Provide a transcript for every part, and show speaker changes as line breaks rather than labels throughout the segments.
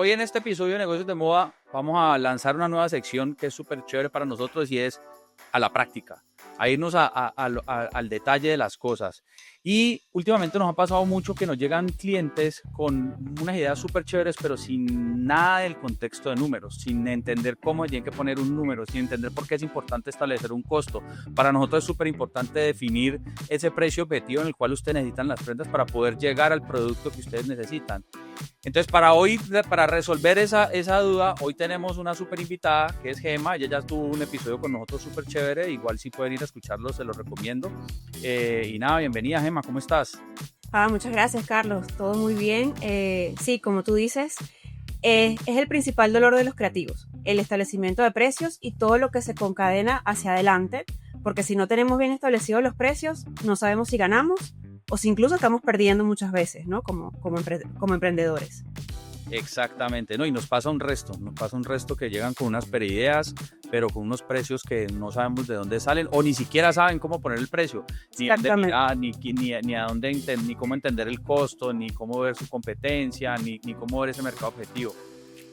hoy en este episodio de Negocios de Moda vamos a lanzar una nueva sección que es súper chévere para nosotros y es a la práctica, a irnos al detalle de las cosas. Y últimamente nos ha pasado mucho que nos llegan clientes con unas ideas súper chéveres, pero sin nada del contexto de números, sin entender cómo tienen que poner un número, sin entender por qué es importante establecer un costo. Para nosotros es súper importante definir ese precio objetivo en el cual ustedes necesitan las prendas para poder llegar al producto que ustedes necesitan. Entonces, para hoy, para resolver esa duda, hoy tenemos una súper invitada que es Gema. Ella ya tuvo un episodio con nosotros súper chévere. Igual si pueden ir a escucharlo, se lo recomiendo. Y nada, bienvenida Gema, ¿cómo estás?
Muchas gracias, Carlos. Todo muy bien. Sí, como tú dices, es el principal dolor de los creativos, el establecimiento de precios y todo lo que se concadena hacia adelante, porque si no tenemos bien establecidos los precios, no sabemos si ganamos o si incluso estamos perdiendo muchas veces, ¿no? Como emprendedores.
Exactamente, ¿no? Y nos pasa un resto que llegan con unas ideas, pero con unos precios que no sabemos de dónde salen o ni siquiera saben cómo poner el precio, ni dónde mirar, ni a dónde ni cómo entender el costo, ni cómo ver su competencia, ni cómo ver ese mercado objetivo.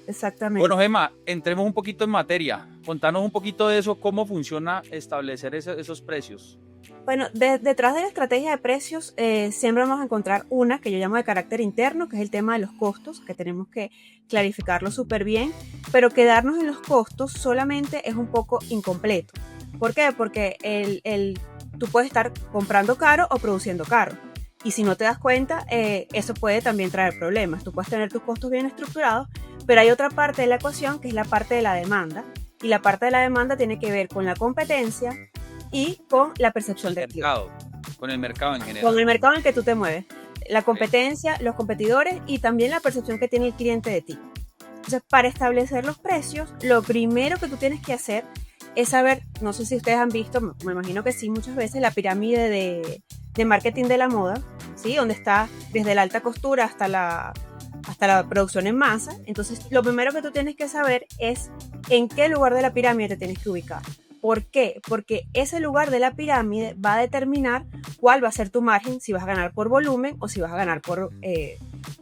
Exactamente.
Bueno, Gema, entremos un poquito en materia. Contanos un poquito de eso, cómo funciona establecer esos precios.
Bueno, detrás de la estrategia de precios siempre vamos a encontrar una que yo llamo de carácter interno, que es el tema de los costos, que tenemos que clarificarlo súper bien, pero quedarnos en los costos solamente es un poco incompleto. ¿Por qué? Porque tú puedes estar comprando caro o produciendo caro. Y si no te das cuenta, eso puede también traer problemas. Tú puedes tener tus costos bien estructurados, pero hay otra parte de la ecuación que es la parte de la demanda. Y la parte de la demanda tiene que ver con la competencia y con la percepción del
mercado, con el mercado en general.
Con el mercado en el que tú te mueves. La competencia, los competidores y también la percepción que tiene el cliente de ti. Entonces, para establecer los precios, lo primero que tú tienes que hacer es saber, no sé si ustedes han visto, me imagino que sí, muchas veces la pirámide de marketing de la moda, ¿sí? Donde está desde la alta costura hasta la producción en masa. Entonces, lo primero que tú tienes que saber es en qué lugar de la pirámide te tienes que ubicar. ¿Por qué? Porque ese lugar de la pirámide va a determinar cuál va a ser tu margen, si vas a ganar por volumen o si vas a ganar por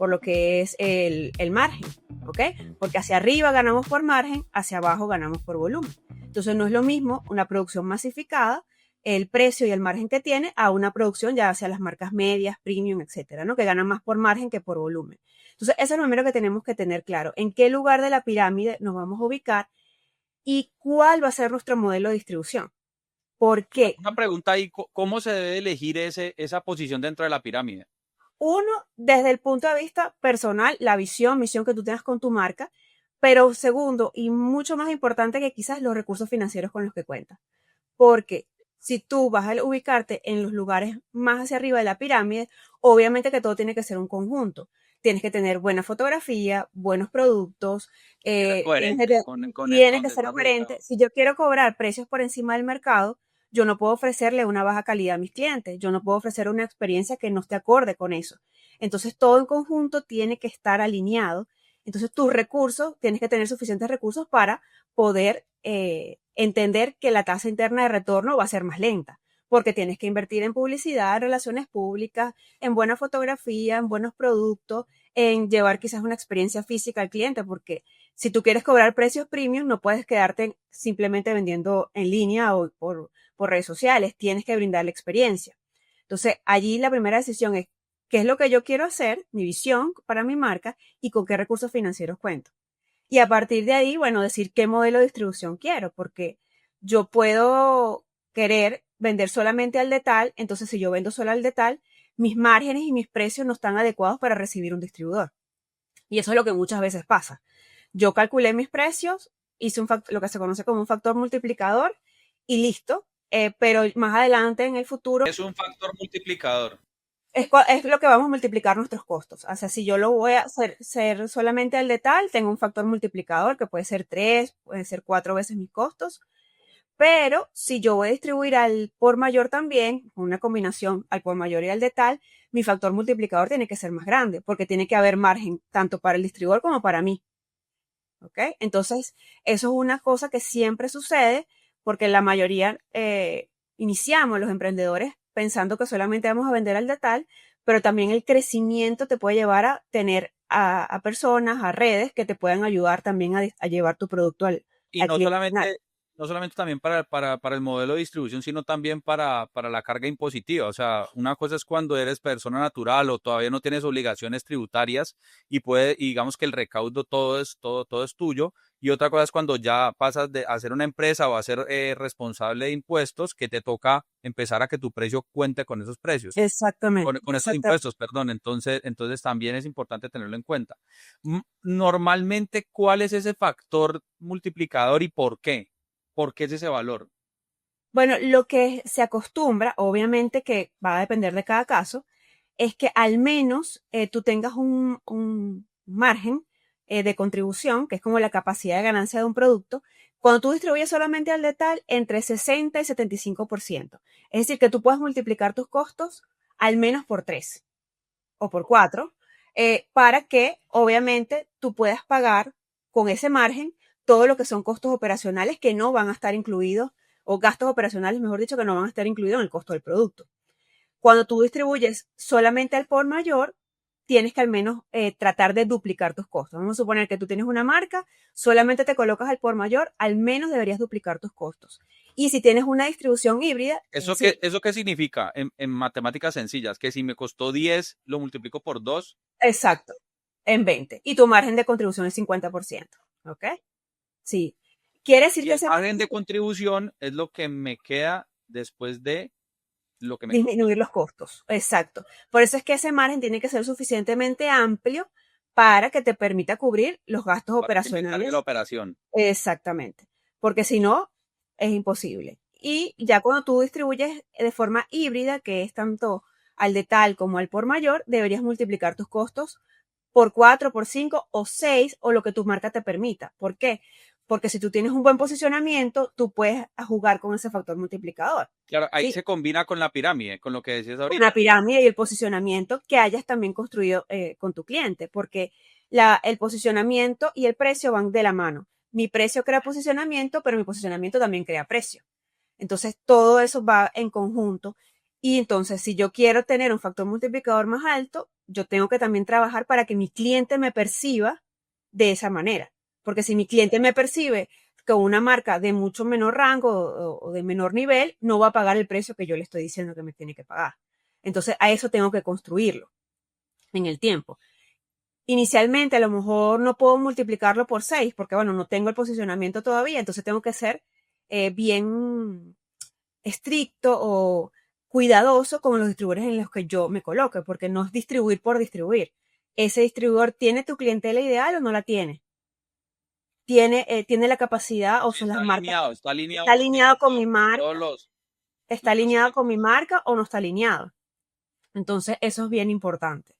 lo que es el margen, ¿ok? Porque hacia arriba ganamos por margen, hacia abajo ganamos por volumen. Entonces no es lo mismo una producción masificada, el precio y el margen que tiene, a una producción ya hacia las marcas medias, premium, etcétera, ¿no? Que ganan más por margen que por volumen. Entonces eso es lo primero que tenemos que tener claro, en qué lugar de la pirámide nos vamos a ubicar y cuál va a ser nuestro modelo de distribución. ¿Por qué?
Una pregunta ahí, ¿cómo se debe elegir esa posición dentro de la pirámide?
Uno, desde el punto de vista personal, la visión, misión que tú tengas con tu marca, pero segundo, y mucho más importante que quizás los recursos financieros con los que cuentas. Porque si tú vas a ubicarte en los lugares más hacia arriba de la pirámide, obviamente que todo tiene que ser un conjunto. Tienes que tener buena fotografía, buenos productos,
Tiene
que ser coherente. Si yo quiero cobrar precios por encima del mercado, yo no puedo ofrecerle una baja calidad a mis clientes, yo no puedo ofrecer una experiencia que no esté acorde con eso. Entonces todo en conjunto tiene que estar alineado. Entonces tus recursos, tienes que tener suficientes recursos para poder entender que la tasa interna de retorno va a ser más lenta, porque tienes que invertir en publicidad, en relaciones públicas, en buena fotografía, en buenos productos, en llevar quizás una experiencia física al cliente, porque si tú quieres cobrar precios premium, no puedes quedarte simplemente vendiendo en línea o por redes sociales, tienes que brindar la experiencia. Entonces, allí la primera decisión es qué es lo que yo quiero hacer, mi visión para mi marca y con qué recursos financieros cuento. Y a partir de ahí, bueno, decir qué modelo de distribución quiero, porque yo puedo querer vender solamente al detal, entonces si yo vendo solo al detal, mis márgenes y mis precios no están adecuados para recibir un distribuidor. Y eso es lo que muchas veces pasa. Yo calculé mis precios, hice lo que se conoce como un factor multiplicador y listo, pero más adelante en el futuro...
Es un factor multiplicador.
Es lo que vamos a multiplicar nuestros costos. O sea, si yo lo voy a hacer solamente al detal, tengo un factor multiplicador que puede ser 3, puede ser 4 veces mis costos. Pero si yo voy a distribuir al por mayor también, una combinación al por mayor y al detal, mi factor multiplicador tiene que ser más grande, porque tiene que haber margen tanto para el distribuidor como para mí. ¿Ok? Entonces, eso es una cosa que siempre sucede, porque la mayoría iniciamos los emprendedores pensando que solamente vamos a vender al detal, pero también el crecimiento te puede llevar a tener a personas, a redes que te puedan ayudar también a llevar tu producto al
Y
cliente final.
no solamente también para el modelo de distribución, sino también para la carga impositiva. O sea, una cosa es cuando eres persona natural o todavía no tienes obligaciones tributarias y digamos que el recaudo todo es tuyo. Y otra cosa es cuando ya pasas de a ser una empresa o a ser responsable de impuestos, que te toca empezar a que tu precio cuente con esos precios,
Exactamente,
con esos
exactamente.
impuestos, perdón. Entonces también es importante tenerlo en cuenta. Normalmente, ¿cuál es ese factor multiplicador y por qué? ¿Por qué es ese valor?
Bueno, lo que se acostumbra, obviamente que va a depender de cada caso, es que al menos tú tengas un margen de contribución, que es como la capacidad de ganancia de un producto, cuando tú distribuyes solamente al detalle entre 60 y 75%. Es decir, que tú puedes multiplicar tus costos al menos por 3 o por 4, para que obviamente tú puedas pagar con ese margen todo lo que son costos operacionales que no van a estar incluidos, o gastos operacionales, mejor dicho, que no van a estar incluidos en el costo del producto. Cuando tú distribuyes solamente al por mayor, tienes que al menos tratar de duplicar tus costos. Vamos a suponer que tú tienes una marca, solamente te colocas al por mayor, al menos deberías duplicar tus costos. Y si tienes una distribución híbrida, es decir,
¿Eso qué significa en matemáticas sencillas? Que si me costó 10 lo multiplico por 2.
exacto, en 20. Y tu margen de contribución es 50%. ¿Ok? Sí. Quiere decir
Y
que
el
ese
margen de contribución es lo que me queda después de lo que me costó.
disminuir los costos. Exacto. Por eso es que ese margen tiene que ser suficientemente amplio para que te permita cubrir los gastos
Para que me cargue la
operacionales.
operación.
Exactamente. Porque si no, es imposible. Y ya cuando tú distribuyes de forma híbrida, que es tanto al de tal como al por mayor, deberías multiplicar tus costos por 4, por 5 o 6 o lo que tu marca te permita. ¿Por qué? Porque si tú tienes un buen posicionamiento, tú puedes jugar con ese factor multiplicador.
Claro, ahí
¿Sí?
se combina con la pirámide, con lo que decías
Una
ahorita.
pirámide y el posicionamiento que hayas también construido con tu cliente, porque el posicionamiento y el precio van de la mano. Mi precio crea posicionamiento, pero mi posicionamiento también crea precio. Entonces, todo eso va en conjunto. Y entonces, si yo quiero tener un factor multiplicador más alto, yo tengo que también trabajar para que mi cliente me perciba de esa manera. Porque si mi cliente me percibe con una marca de mucho menor rango o de menor nivel, no va a pagar el precio que yo le estoy diciendo que me tiene que pagar. Entonces, a eso tengo que construirlo en el tiempo. Inicialmente, a lo mejor no puedo multiplicarlo por 6 porque, bueno, no tengo el posicionamiento todavía, entonces tengo que ser bien estricto o cuidadoso con los distribuidores en los que yo me coloque, porque no es distribuir por distribuir. ¿Ese distribuidor tiene tu clientela ideal o no la tiene? ¿Tiene la capacidad o son las marcas?
Está
¿Está alineado con mi
con
marca?
todos
¿Está
los
alineado con mi
clientes.
marca o no está alineado? Entonces, eso es bien importante.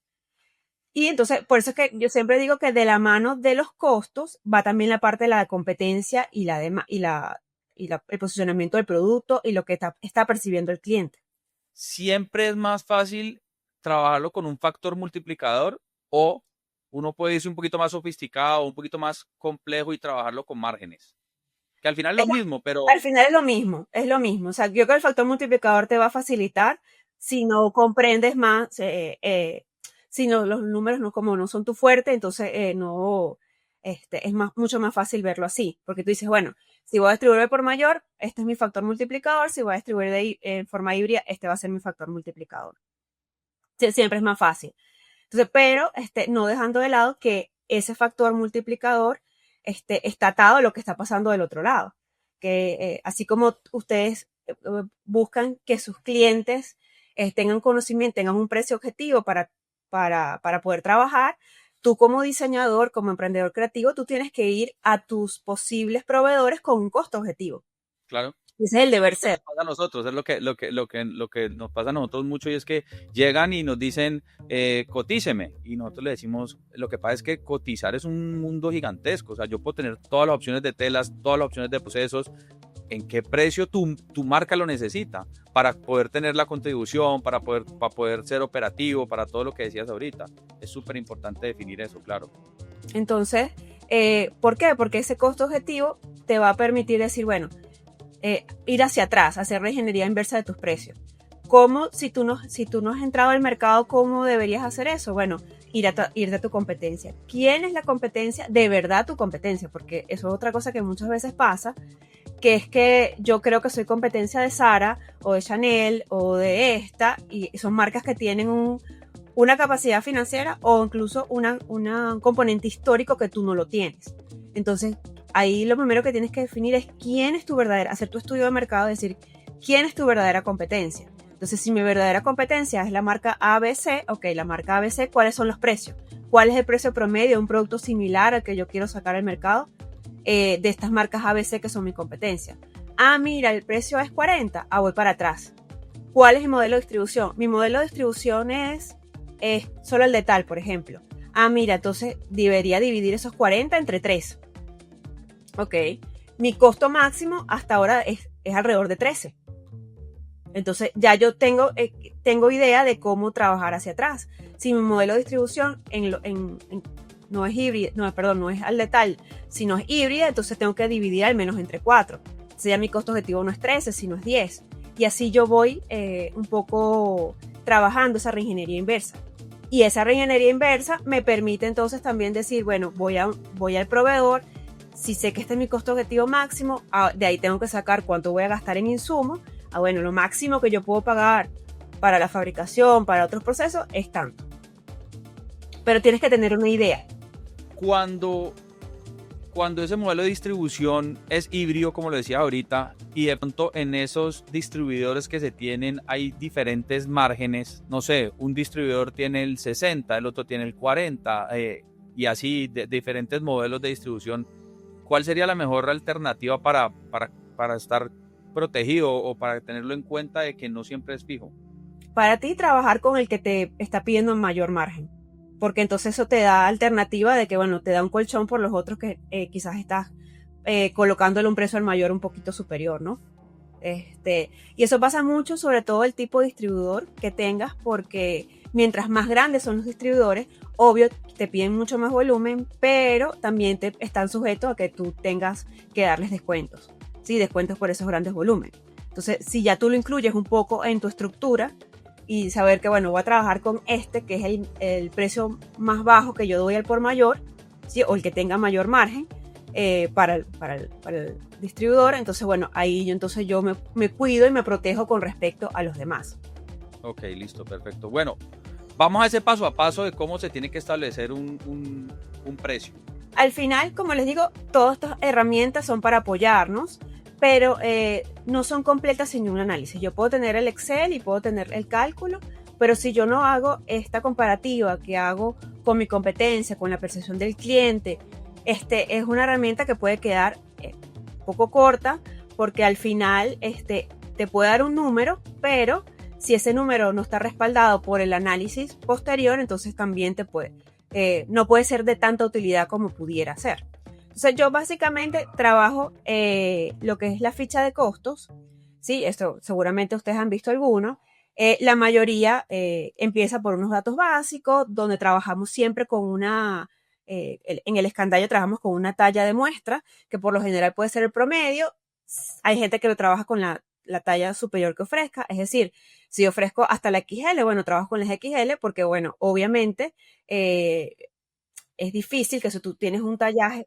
Y entonces, por eso es que yo siempre digo que de la mano de los costos va también la parte de la competencia el posicionamiento del producto y lo que está percibiendo el cliente.
Siempre es más fácil trabajarlo con un factor multiplicador o uno puede irse un poquito más sofisticado, un poquito más complejo y trabajarlo con márgenes. Que al final es
Es
lo mismo,
Al
pero
final es lo mismo, es lo mismo. O sea, yo creo que el factor multiplicador te va a facilitar si no comprendes más, si no, los números no, como no son tu fuerte, entonces no, es mucho más fácil verlo así, porque tú dices, bueno, si voy a distribuir por mayor, este es mi factor multiplicador, si voy a distribuir en forma híbrida, este va a ser mi factor multiplicador. Siempre es más fácil. Entonces, pero no dejando de lado que ese factor multiplicador está atado a lo que está pasando del otro lado. Que así como ustedes buscan que sus clientes tengan conocimiento, tengan un precio objetivo para poder trabajar, tú como diseñador, como emprendedor creativo, tú tienes que ir a tus posibles proveedores con un costo objetivo.
claro.
Ese es el
Es
deber
lo que nos
ser.
pasa a nosotros, es lo que nos pasa a nosotros mucho y es que llegan y nos dicen, cotíceme, y nosotros le decimos, lo que pasa es que cotizar es un mundo gigantesco, o sea, yo puedo tener todas las opciones de telas, todas las opciones de procesos, en qué precio tu marca lo necesita para poder tener la contribución, para poder ser operativo, para todo lo que decías ahorita. Es súper importante definir eso, claro.
Entonces, ¿por qué? Porque ese costo objetivo te va a permitir decir, bueno, ir hacia atrás, hacer la ingeniería inversa de tus precios. ¿Cómo, si tú no has entrado al mercado, cómo deberías hacer eso? Bueno, irte a tu competencia. ¿Quién es la competencia? De verdad tu competencia, porque eso es otra cosa que muchas veces pasa, que es que yo creo que soy competencia de Zara o de Chanel o de esta, y son marcas que tienen una capacidad financiera o incluso un componente histórico que tú no lo tienes. Entonces, ahí lo primero que tienes que definir es quién es tu verdadera, hacer tu estudio de mercado, decir quién es tu verdadera competencia. Entonces, si mi verdadera competencia es la marca ABC, ok, la marca ABC, ¿cuáles son los precios? ¿Cuál es el precio promedio de un producto similar al que yo quiero sacar al mercado de estas marcas ABC que son mi competencia? Ah, mira, el precio es 40, voy para atrás. ¿Cuál es mi modelo de distribución? Mi modelo de distribución es solo el de tal, por ejemplo. Ah, mira, entonces debería dividir esos 40 entre 3. Ok, mi costo máximo hasta ahora es alrededor de 13. Entonces ya yo tengo idea de cómo trabajar hacia atrás. Si mi modelo de distribución no es híbrida, no es al de tal, sino es híbrida, entonces tengo que dividir al menos entre 4. Entonces ya mi costo objetivo no es 13, sino es 10. Y así yo voy un poco trabajando esa reingeniería inversa. Y esa reingeniería inversa me permite entonces también decir, bueno, voy al proveedor, si sé que este es mi costo objetivo máximo, de ahí tengo que sacar cuánto voy a gastar en insumos. Bueno, lo máximo que yo puedo pagar para la fabricación, para otros procesos, es tanto. Pero tienes que tener una idea.
Cuando ese modelo de distribución es híbrido, como lo decía ahorita, y de pronto en esos distribuidores que se tienen hay diferentes márgenes, no sé, un distribuidor tiene el 60, el otro tiene el 40, y así de diferentes modelos de distribución, ¿cuál sería la mejor alternativa para estar protegido o para tenerlo en cuenta de que no siempre es fijo?
Para ti, trabajar con el que te está pidiendo mayor margen, porque entonces eso te da alternativa de que, bueno, te da un colchón por los otros que quizás estás colocándole un precio al mayor un poquito superior, ¿no? Y eso pasa mucho, sobre todo el tipo de distribuidor que tengas, porque mientras más grandes son los distribuidores, obvio, te piden mucho más volumen, pero también te están sujetos a que tú tengas que darles descuentos, ¿sí? Descuentos por esos grandes volúmenes. Entonces, si ya tú lo incluyes un poco en tu estructura y saber que, bueno, voy a trabajar con que es el precio más bajo que yo doy al por mayor, ¿sí? O el que tenga mayor margen para el distribuidor, entonces, bueno, ahí yo me cuido y me protejo con respecto a los demás.
Ok, listo, perfecto. Bueno, vamos a ese paso a paso de cómo se tiene que establecer un precio.
Al final, como les digo, todas estas herramientas son para apoyarnos, pero no son completas sin un análisis. Yo puedo tener el Excel y puedo tener el cálculo, pero si yo no hago esta comparativa que hago con mi competencia, con la percepción del cliente, es una herramienta que puede quedar un poco corta, porque al final te puede dar un número, pero si ese número no está respaldado por el análisis posterior, entonces también no puede ser de tanta utilidad como pudiera ser. Entonces yo básicamente trabajo lo que es la ficha de costos, ¿sí? Esto seguramente ustedes han visto alguno. La mayoría empieza por unos datos básicos, donde trabajamos siempre con en el escandallo trabajamos con una talla de muestra, que por lo general puede ser el promedio. Hay gente que lo trabaja con la talla superior que ofrezca, es decir, si ofrezco hasta la XL, bueno, trabajo con las XL porque, bueno, obviamente es difícil que si tú tienes un tallaje,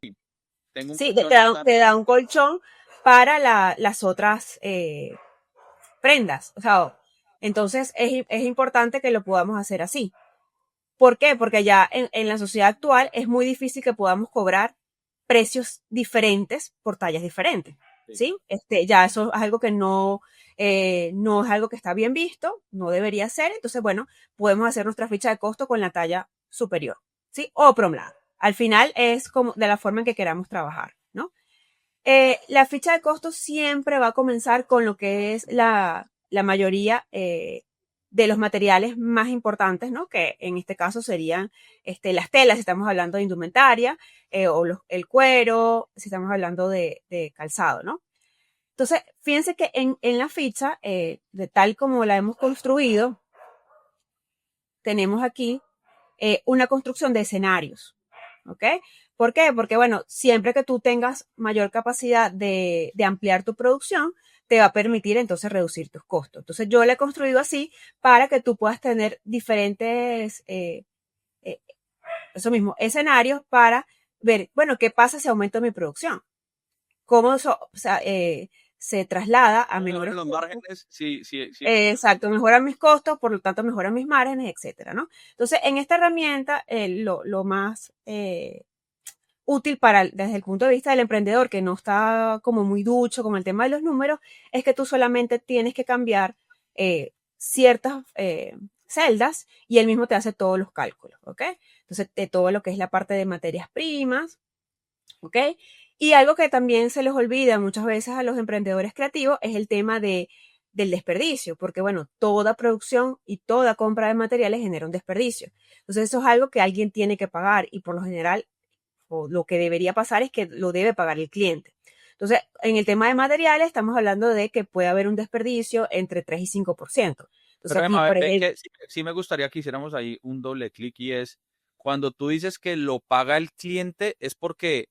sí, te da un colchón para las otras prendas, o sea, entonces es importante que lo podamos hacer así. ¿Por qué? Porque ya en la sociedad actual es muy difícil que podamos cobrar precios diferentes por tallas diferentes, ¿sí? Ya eso es algo que no es algo que está bien visto, no debería ser. Entonces, bueno, podemos hacer nuestra ficha de costo con la talla superior, ¿sí? O promlada. Al final es como de la forma en que queramos trabajar, ¿no? La ficha de costo siempre va a comenzar con lo que es la mayoría de los materiales más importantes, ¿no? Que en este caso serían las telas, si estamos hablando de indumentaria, o el cuero, si estamos hablando de calzado, ¿no? Entonces, fíjense que en la ficha, de tal como la hemos construido, tenemos aquí una construcción de escenarios, ¿ok? ¿Por qué? Porque, bueno, siempre que tú tengas mayor capacidad de ampliar tu producción, te va a permitir entonces reducir tus costos. Entonces yo la he construido así para que tú puedas tener diferentes eso mismo, escenarios para ver, bueno, ¿qué pasa si aumento mi producción? ¿Cómo eso, o sea, se traslada a menores
los
costos?
márgenes, sí, sí, sí.
Exacto, mejoran mis costos, por lo tanto mejoran mis márgenes, etcétera, ¿no? Entonces, en esta herramienta, lo más útil desde el punto de vista del emprendedor que no está como muy ducho con el tema de los números, es que tú solamente tienes que cambiar ciertas celdas y él mismo te hace todos los cálculos, ¿ok? Entonces, de todo lo que es la parte de materias primas, ¿ok? Y algo que también se les olvida muchas veces a los emprendedores creativos es el tema del desperdicio, porque bueno, toda producción y toda compra de materiales genera un desperdicio. Entonces eso es algo que alguien tiene que pagar y por lo general, o lo que debería pasar es que lo debe pagar el cliente. Entonces, en el tema de materiales estamos hablando de que puede haber un desperdicio entre 3 y 5%. Entonces
Pero
aquí,
Emma,
por
ve
ejemplo,
que sí me gustaría que hiciéramos ahí un doble clic y es cuando tú dices que lo paga el cliente es porque,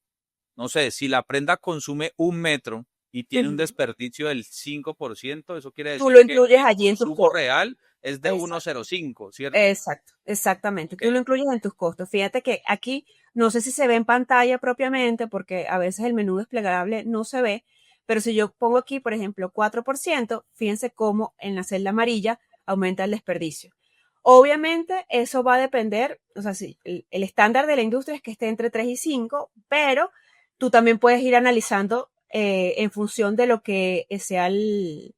no sé, si la prenda consume 1 metro y tiene un desperdicio del 5%, eso quiere
tú lo
decir que
incluyes
el
allí en tus
consumo
costos.
real es de
Exacto.
1,05, ¿cierto?
Exacto, exactamente.
Ok.
Tú lo incluyes en tus costos. Fíjate que aquí no sé si se ve en pantalla propiamente, porque a veces el menú desplegable no se ve, pero si yo pongo aquí, por ejemplo, 4%, fíjense cómo en la celda amarilla aumenta el desperdicio. Obviamente, eso va a depender, o sea, sí, el estándar de la industria es que esté entre 3 y 5, pero tú también puedes ir analizando en función de lo que sea el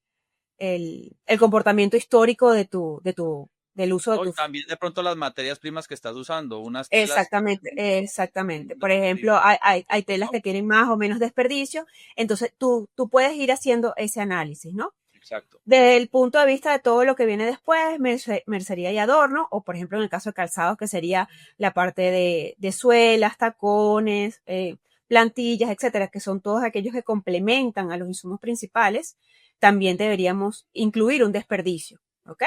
comportamiento histórico del uso de
No, y
tu.
también de pronto las materias primas que estás usando, unas telas
Exactamente,
tienen
exactamente.
un
Por ejemplo,
desperdicio
hay telas que tienen más o menos desperdicio, entonces tú puedes ir haciendo ese análisis, ¿no?
exacto.
Desde el punto de vista de todo lo que viene después, mercería y adorno, o por ejemplo en el caso de calzados, que sería la parte de suelas, tacones, plantillas, etcétera, que son todos aquellos que complementan a los insumos principales, también deberíamos incluir un desperdicio, ¿ok?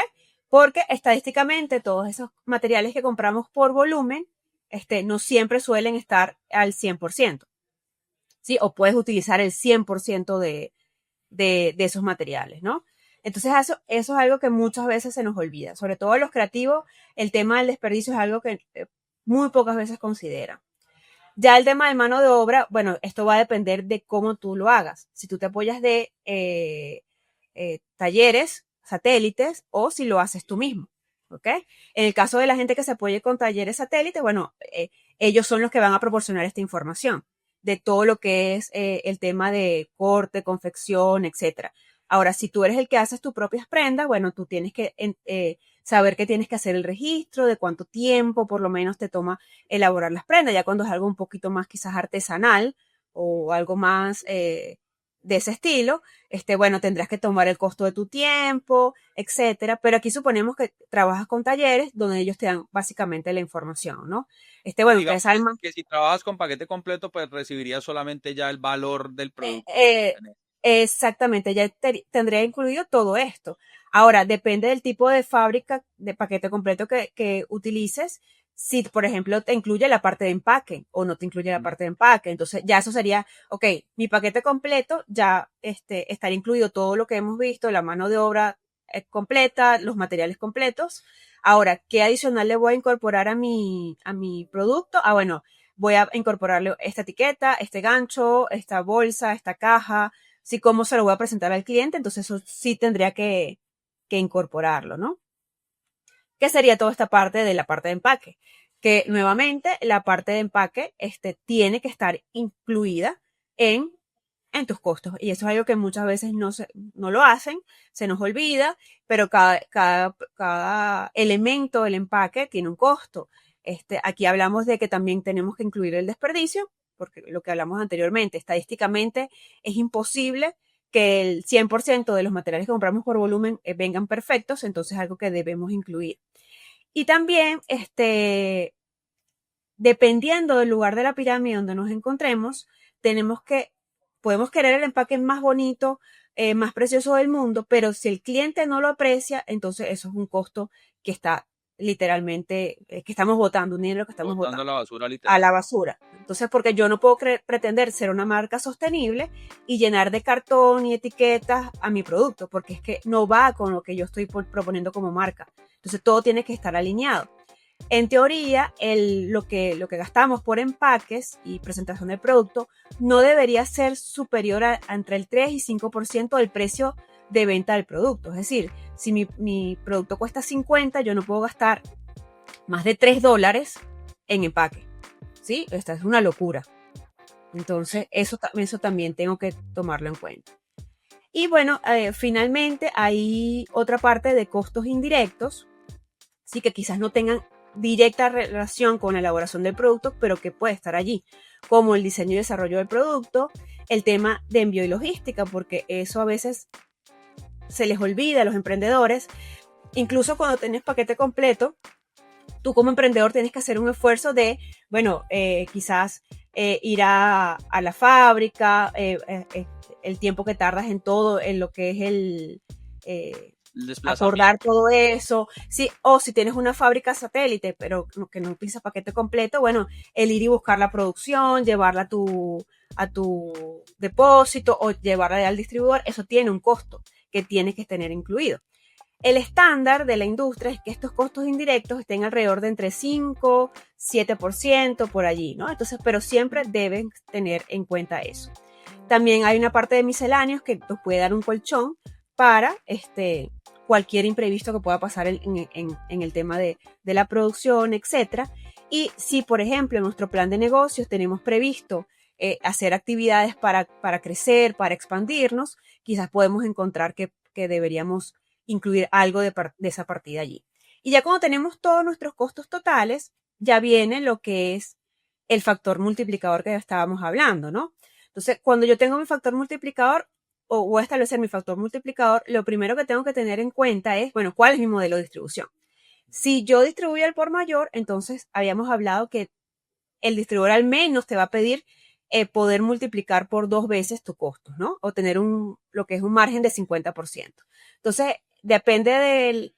Porque estadísticamente todos esos materiales que compramos por volumen, no siempre suelen estar al 100%, ¿sí? O puedes utilizar el 100% de esos materiales, ¿no? Entonces eso es algo que muchas veces se nos olvida, sobre todo los creativos, el tema del desperdicio es algo que muy pocas veces consideran. Ya el tema de mano de obra, bueno, esto va a depender de cómo tú lo hagas. Si tú te apoyas de talleres, satélites, o si lo haces tú mismo, ¿ok? En el caso de la gente que se apoye con talleres satélites, bueno, ellos son los que van a proporcionar esta información de todo lo que es el tema de corte, confección, etcétera. Ahora, si tú eres el que haces tus propias prendas, bueno, tú tienes que saber que tienes que hacer el registro de cuánto tiempo por lo menos te toma elaborar las prendas, ya cuando es algo un poquito más quizás artesanal o algo más de ese estilo, bueno, tendrás que tomar el costo de tu tiempo, etcétera, pero aquí suponemos que trabajas con talleres donde ellos te dan básicamente la información, ¿no?
Y
Bueno,
digamos
ustedes saben más.
que si trabajas con paquete completo, pues recibirías solamente ya el valor del producto.
Eh, exactamente, ya tendría incluido todo esto. Ahora, depende del tipo de fábrica de paquete completo que utilices. Si, por ejemplo, te incluye la parte de empaque o no te incluye la parte de empaque. Entonces, ya eso sería, ok, mi paquete completo ya estaría incluido todo lo que hemos visto, la mano de obra completa, los materiales completos. Ahora, ¿qué adicional le voy a incorporar a mi producto? Bueno, voy a incorporarle esta etiqueta, este gancho, esta bolsa, esta caja, sí, cómo se lo voy a presentar al cliente, entonces eso sí tendría que incorporarlo, ¿no? ¿Qué sería toda esta parte de la parte de empaque? Que nuevamente la parte de empaque tiene que estar incluida en tus costos. Y eso es algo que muchas veces no lo hacen, se nos olvida, pero cada elemento del empaque tiene un costo. Aquí hablamos de que también tenemos que incluir el desperdicio, porque lo que hablamos anteriormente, estadísticamente es imposible que el 100% de los materiales que compramos por volumen vengan perfectos, entonces es algo que debemos incluir. Y también, dependiendo del lugar de la pirámide donde nos encontremos, podemos querer el empaque más bonito, más precioso del mundo, pero si el cliente no lo aprecia, entonces eso es un costo que está literalmente, que estamos botando, un dinero que estamos
Botando a
botando
la basura
a
literal.
la basura. Entonces, porque yo no puedo pretender ser una marca sostenible y llenar de cartón y etiquetas a mi producto, porque es que no va con lo que yo estoy proponiendo como marca. Entonces, todo tiene que estar alineado. en teoría, lo que gastamos por empaques y presentación del producto no debería ser superior a entre el 3 y 5% del precio de venta del producto. Es decir, si mi producto cuesta 50, yo no puedo gastar más de $3 en empaque. ¿Sí? Esta es una locura. Entonces, eso también tengo que tomarlo en cuenta. Y bueno, finalmente hay otra parte de costos indirectos, sí, que quizás no tengan directa relación con la elaboración del producto, pero que puede estar allí, como el diseño y desarrollo del producto, el tema de envío y logística, porque eso a veces se les olvida a los emprendedores. Incluso cuando tienes paquete completo, tú como emprendedor tienes que hacer un esfuerzo de, bueno, quizás ir a la fábrica, el tiempo que tardas en todo, en lo que es el acordar todo eso. Sí, o si tienes una fábrica satélite, pero que no utiliza paquete completo, bueno, el ir y buscar la producción, llevarla a tu depósito o llevarla al distribuidor, eso tiene un costo que tienes que tener incluido. El estándar de la industria es que estos costos indirectos estén alrededor de entre 5, 7% por allí, ¿no? Entonces, pero siempre deben tener en cuenta eso. También hay una parte de misceláneos que nos puede dar un colchón para cualquier imprevisto que pueda pasar en el tema de la producción, etc. Y si, por ejemplo, en nuestro plan de negocios tenemos previsto hacer actividades para crecer, para expandirnos, quizás podemos encontrar que deberíamos incluir algo de esa partida allí. Y ya cuando tenemos todos nuestros costos totales, ya viene lo que es el factor multiplicador que estábamos hablando, ¿no? Entonces, cuando yo tengo mi factor multiplicador o voy a establecer mi factor multiplicador, lo primero que tengo que tener en cuenta es, bueno, ¿cuál es mi modelo de distribución? Si yo distribuyo al por mayor, entonces habíamos hablado que el distribuidor al menos te va a pedir poder multiplicar por 2 veces tu costo, ¿no? O tener lo que es un margen de 50%. Entonces, depende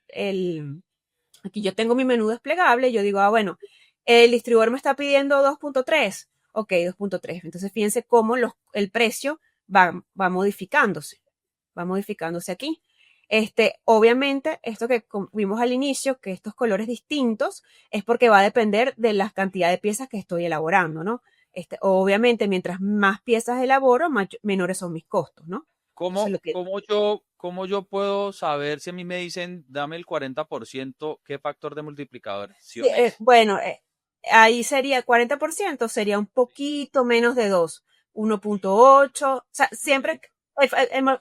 aquí yo tengo mi menú desplegable, yo digo, bueno, el distribuidor me está pidiendo 2.3, ok, 2.3. Entonces, fíjense cómo el precio va modificándose aquí. Obviamente, esto que vimos al inicio, que estos colores distintos, es porque va a depender de la cantidad de piezas que estoy elaborando, ¿no? Obviamente, mientras más piezas elaboro, menores son mis costos, ¿no?
¿Cómo yo puedo saber si a mí me dicen dame el 40%, qué factor de multiplicador?
Sí, bueno, ahí sería 40%, sería un poquito menos de 2, 1.8, o sea, siempre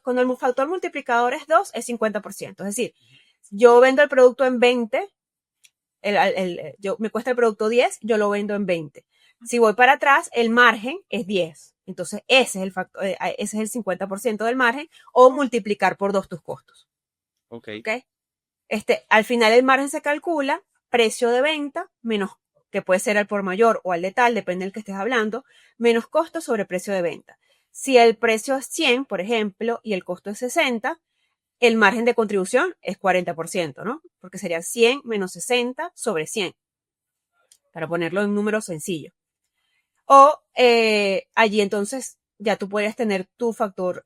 cuando el factor multiplicador es 2, es 50%. Es decir, yo vendo el producto en 20, me cuesta el producto 10, yo lo vendo en 20. Si voy para atrás, el margen es 10. Entonces, ese es el factor, ese es el 50% del margen, o multiplicar por 2 tus costos.
Ok.
Al final el margen se calcula precio de venta menos, que puede ser al por mayor o al de tal, depende del que estés hablando, menos costo sobre precio de venta. Si el precio es 100, por ejemplo, y el costo es 60, el margen de contribución es 40%, ¿no? Porque sería 100 menos 60 sobre 100, para ponerlo en número sencillo. O allí entonces ya tú puedes tener tu factor,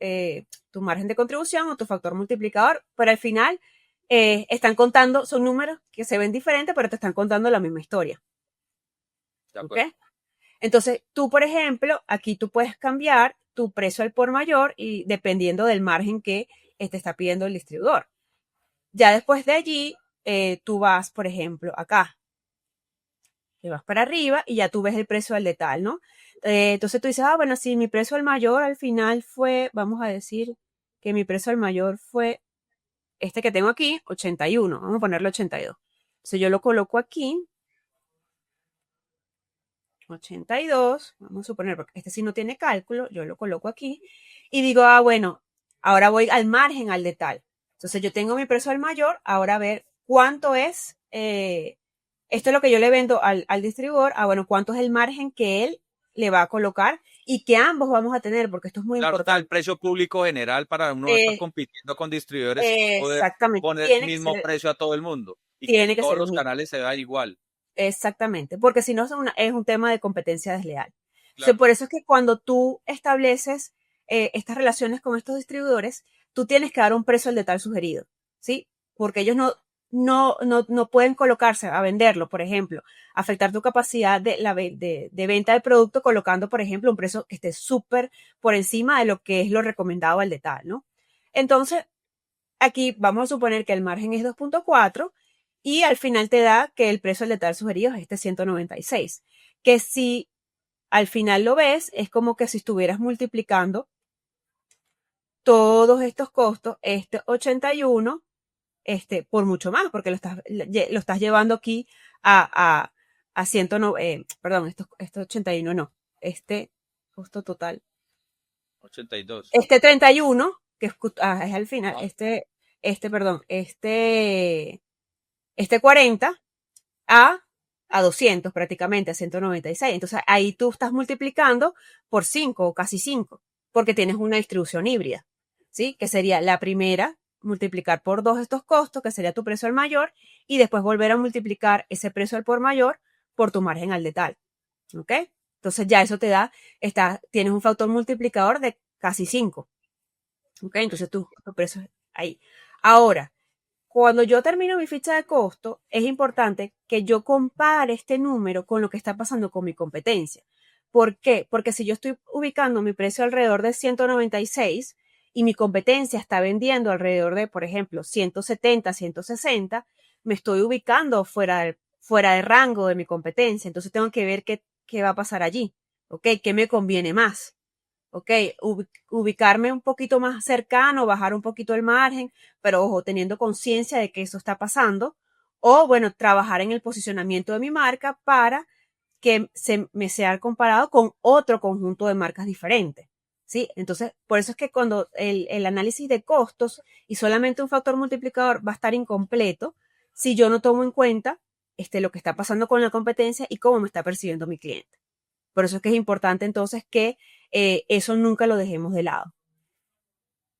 tu margen de contribución o tu factor multiplicador, pero al final están contando, son números que se ven diferentes, pero te están contando la misma historia. ¿Ok? Entonces, tú, por ejemplo, aquí tú puedes cambiar tu precio al por mayor y dependiendo del margen que te está pidiendo el distribuidor. Ya después de allí, tú vas, por ejemplo, acá. Te vas para arriba y ya tú ves el precio al de tal, ¿no? Entonces tú dices, bueno, si mi precio al mayor al final fue, vamos a decir que mi precio al mayor fue este que tengo aquí, 81. Vamos a ponerle 82. Entonces yo lo coloco aquí. 82, vamos a suponer, porque este sí no tiene cálculo, yo lo coloco aquí y digo, bueno, ahora voy al margen al de tal. Entonces yo tengo mi precio al mayor, ahora a ver cuánto es, esto es lo que yo le vendo al distribuidor, bueno, cuánto es el margen que él le va a colocar y que ambos vamos a tener, porque esto es muy importante.
Claro, el precio público general para uno estar compitiendo con distribuidores, poder poner el mismo precio a todo el mundo y que todos los canales se vean igual.
Exactamente, porque si no es un tema de competencia desleal. Claro. Entonces, por eso es que cuando tú estableces estas relaciones con estos distribuidores, tú tienes que dar un precio al de tal sugerido, ¿sí? Porque ellos no, no pueden colocarse a venderlo, por ejemplo, afectar tu capacidad de venta del producto colocando, por ejemplo, un precio que esté súper por encima de lo que es lo recomendado al detalle, ¿no? Entonces, aquí vamos a suponer que el margen es 2.4 y al final te da que el precio al detalle sugerido es este 196, que si al final lo ves, es como que si estuvieras multiplicando todos estos costos, este 81, por mucho más, porque lo estás llevando aquí a 109, perdón, esto 81 no, este costo total.
82.
Este 31, que es al final,
Ah,
perdón, este 40 a, a 200 prácticamente, a 196. Entonces ahí tú estás multiplicando por 5 o casi 5, porque tienes una distribución híbrida, ¿sí? Que sería la primera, multiplicar por 2 estos costos, que sería tu precio al mayor, y después volver a multiplicar ese precio al por mayor por tu margen al detalle, ¿ok? Entonces ya eso te da, tienes un factor multiplicador de casi 5, ¿ok? Entonces tu precio es ahí. Ahora, cuando yo termino mi ficha de costo, es importante que yo compare este número con lo que está pasando con mi competencia. ¿Por qué? Porque si yo estoy ubicando mi precio alrededor de 196 y mi competencia está vendiendo alrededor de, por ejemplo, 170, 160, me estoy ubicando fuera de rango de mi competencia. Entonces tengo que ver qué va a pasar allí. ¿Ok? ¿Qué me conviene más? ¿Ok? Ubicarme un poquito más cercano, bajar un poquito el margen, pero ojo, teniendo conciencia de que eso está pasando, o bueno, trabajar en el posicionamiento de mi marca para que me sea comparado con otro conjunto de marcas diferentes, ¿sí? Entonces, por eso es que cuando el análisis de costos y solamente un factor multiplicador va a estar incompleto si yo no tomo en cuenta lo que está pasando con la competencia y cómo me está percibiendo mi cliente. Por eso es que es importante entonces que eso nunca lo dejemos de lado.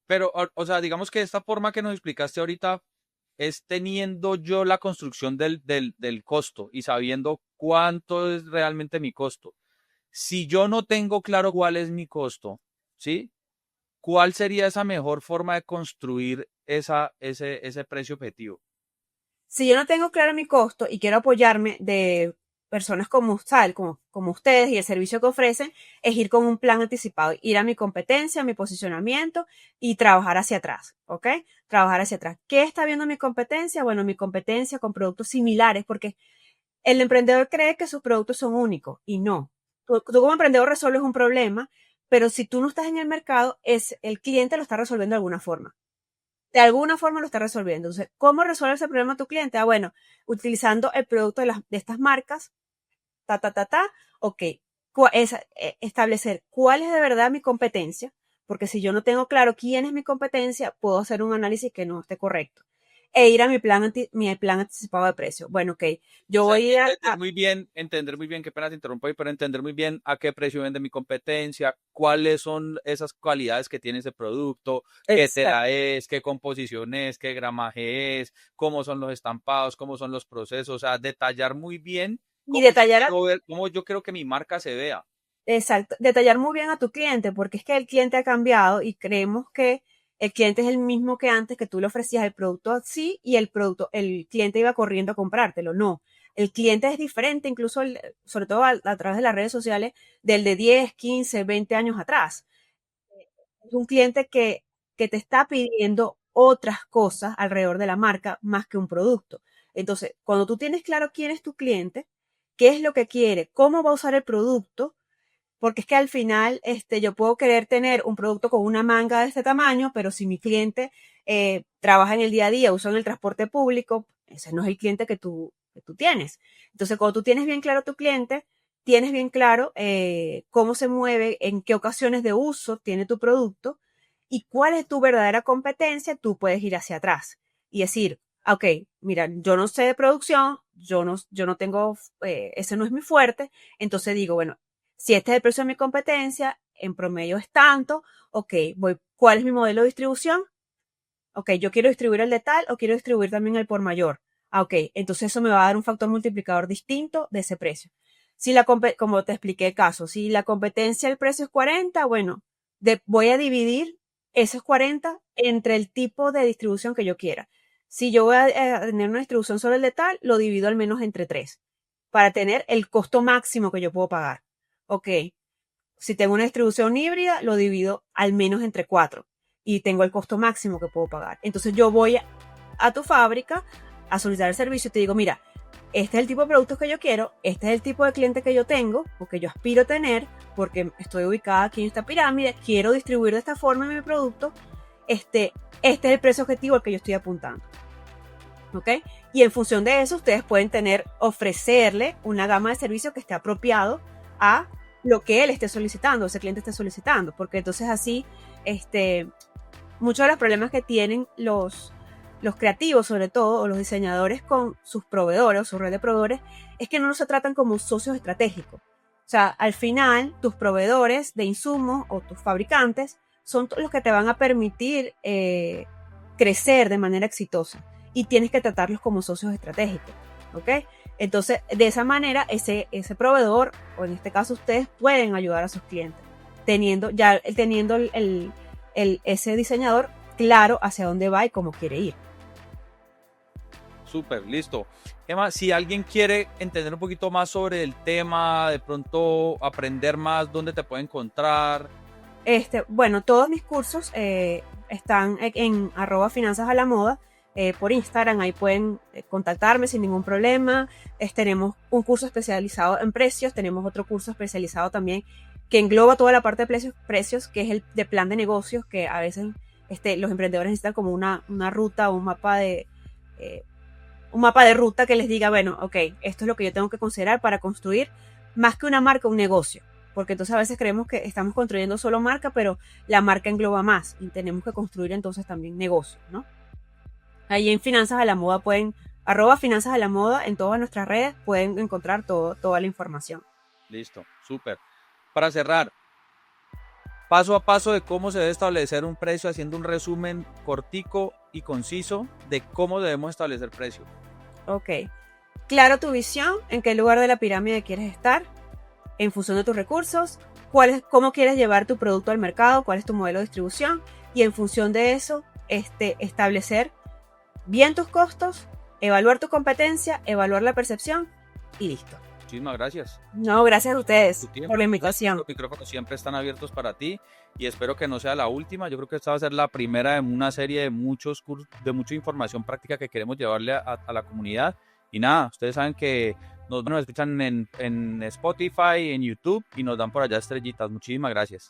pero, o sea, digamos que esta forma que nos explicaste ahorita es teniendo yo la construcción del costo y sabiendo cuánto es realmente mi costo. Si yo no tengo claro cuál es mi costo, ¿sí? ¿Cuál sería esa mejor forma de construir ese precio objetivo?
Si yo no tengo claro mi costo y quiero apoyarme de personas como ustedes y el servicio que ofrecen, es ir con un plan anticipado, ir a mi competencia, a mi posicionamiento y trabajar hacia atrás, ¿ok? Trabajar hacia atrás. ¿Qué está viendo mi competencia? Bueno, mi competencia con productos similares, porque el emprendedor cree que sus productos son únicos y no. Tú como emprendedor resuelves un problema, pero si tú no estás en el mercado, el cliente lo está resolviendo de alguna forma. De alguna forma lo está resolviendo. Entonces, ¿cómo resuelve ese problema tu cliente? Ah, bueno, utilizando el producto de estas marcas, ok. Establecer cuál es de verdad mi competencia, porque si yo no tengo claro quién es mi competencia, puedo hacer un análisis que no esté correcto. E ir a mi plan anticipado de precio. Bueno, ok,
O
yo
sea,
voy a,
entender muy bien, qué pena te interrumpo ahí, pero entender muy bien a qué precio vende mi competencia, cuáles son esas cualidades que tiene ese producto, qué
exacto,
tela es, qué composición es, qué gramaje es, cómo son los estampados, cómo son los procesos, o sea, detallar muy bien
y detallar
cómo yo quiero que mi marca se vea.
Exacto, detallar muy bien a tu cliente, porque es que el cliente ha cambiado y creemos que el cliente es el mismo que antes, que tú le ofrecías el producto así y el cliente iba corriendo a comprártelo. No, el cliente es diferente, incluso sobre todo a través de las redes sociales, del de 10, 15, 20 años atrás. Es un cliente que te está pidiendo otras cosas alrededor de la marca más que un producto. Entonces, cuando tú tienes claro quién es tu cliente, qué es lo que quiere, cómo va a usar el producto, porque es que al final yo puedo querer tener un producto con una manga de este tamaño, pero si mi cliente trabaja en el día a día, usa en el transporte público, ese no es el cliente que tú tienes. Entonces, cuando tú tienes bien claro tu cliente, tienes bien claro cómo se mueve, en qué ocasiones de uso tiene tu producto y cuál es tu verdadera competencia, tú puedes ir hacia atrás y decir, ok, mira, yo no sé de producción, yo no tengo, ese no es mi fuerte, entonces digo, bueno, si este es el precio de mi competencia, en promedio es tanto, ok, ¿cuál es mi modelo de distribución? Ok, yo quiero distribuir el de tal o quiero distribuir también el por mayor. Ah, ok, entonces eso me va a dar un factor multiplicador distinto de ese precio. Si como te expliqué el caso, si la competencia el precio es 40, bueno, voy a dividir esos 40 entre el tipo de distribución que yo quiera. Si yo voy a tener una distribución sobre el de tal, lo divido al menos entre 3 para tener el costo máximo que yo puedo pagar. Ok, si tengo una distribución híbrida, lo divido al menos entre 4 y tengo el costo máximo que puedo pagar. Entonces yo voy a tu fábrica a solicitar el servicio y te digo, mira, este es el tipo de productos que yo quiero, este es el tipo de cliente que yo tengo, o que yo aspiro a tener, porque estoy ubicada aquí en esta pirámide, quiero distribuir de esta forma mi producto, este es el precio objetivo al que yo estoy apuntando. ¿Ok? Y en función de eso, ustedes pueden ofrecerle una gama de servicios que esté apropiado a lo que él esté solicitando, ese cliente esté solicitando, porque entonces así, muchos de los problemas que tienen los creativos, sobre todo, o los diseñadores con sus proveedores o su red de proveedores, es que no se tratan como socios estratégicos. O sea, al final, tus proveedores de insumos o tus fabricantes son los que te van a permitir crecer de manera exitosa y tienes que tratarlos como socios estratégicos, ¿ok? Entonces, de esa manera, ese proveedor, o en este caso ustedes, pueden ayudar a sus clientes, teniendo ese diseñador claro hacia dónde va y cómo quiere ir.
Súper, listo. Emma, si alguien quiere entender un poquito más sobre el tema, de pronto aprender más, ¿dónde te puede encontrar?
Bueno, todos mis cursos están en @finanzasalammoda. Por Instagram, ahí pueden contactarme sin ningún problema. Tenemos un curso especializado en precios, tenemos otro curso especializado también que engloba toda la parte de precios, que es el de plan de negocios, que a veces los emprendedores necesitan como una ruta o un mapa de ruta que les diga, bueno, ok, esto es lo que yo tengo que considerar para construir más que una marca, un negocio. Porque entonces a veces creemos que estamos construyendo solo marca, pero la marca engloba más y tenemos que construir entonces también negocios, ¿no? Ahí en Finanzas a la Moda @Finanzas a la Moda en todas nuestras redes pueden encontrar toda la información.
Listo, súper. Para cerrar, paso a paso de cómo se debe establecer un precio, haciendo un resumen cortico y conciso de cómo debemos establecer precio.
Ok. Claro tu visión, en qué lugar de la pirámide quieres estar, en función de tus recursos, cómo quieres llevar tu producto al mercado, cuál es tu modelo de distribución, y en función de eso, establecer bien tus costos, evaluar tu competencia, evaluar la percepción y listo.
Muchísimas gracias.
No, gracias a ustedes por la invitación.
Los micrófonos siempre están abiertos para ti y espero que no sea la última. Yo creo que esta va a ser la primera de una serie de muchos cursos, de mucha información práctica que queremos llevarle a la comunidad. Y nada, ustedes saben que nos escuchan en Spotify, en YouTube y nos dan por allá estrellitas. Muchísimas gracias.